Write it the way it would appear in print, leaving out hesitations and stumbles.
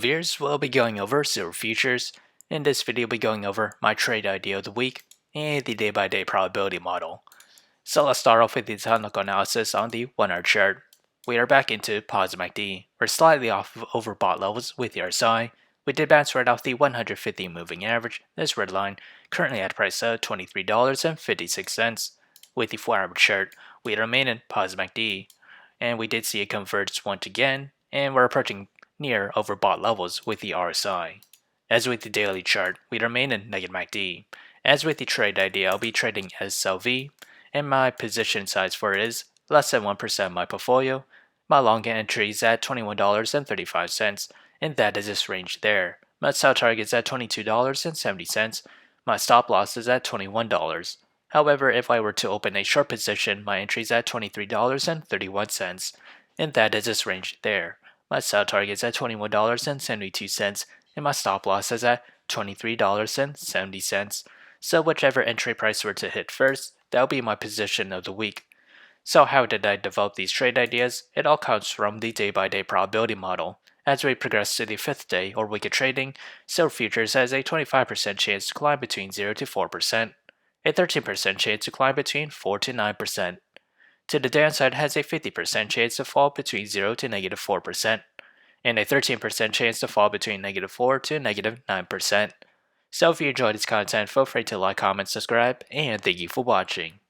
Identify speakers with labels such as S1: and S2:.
S1: Viewers will be going over silver futures. In this video, we'll be going over my trade idea of the week and the day-by-day probability model. So let's start off with the technical analysis on the 1-hour chart. We are back into positive MACD. We're slightly off of overbought levels with the RSI. We did bounce right off the 150 moving average, this red line, currently at a price of $23.56. With the 4-hour chart, we remain in positive MACD, and we did see a convergence once again, and we're approaching near overbought levels with the RSI. As with the daily chart, we remain in negative MACD. As with the trade idea, I'll be trading SLV, and my position size for it is less than 1% of my portfolio. My long entry is at $21.35, and that is this range there. My sell target is at $22.70. My stop loss is at $21. However, if I were to open a short position, my entry is at $23.31, and that is this range there. My sell target is at $21.72, and my stop loss is at $23.70. So whichever entry price were to hit first, that will be my position of the week. So how did I develop these trade ideas? It all comes from the day-by-day probability model. As we progress to the 5th day or week of trading, silver futures has a 25% chance to climb between 0 to 4%, a 13% chance to climb between 4 to 9%. To the downside has a 50% chance to fall between 0 to negative 4%, and a 13% chance to fall between negative 4 to negative 9%. So if you enjoyed this content, feel free to like, comment, subscribe, and thank you for watching.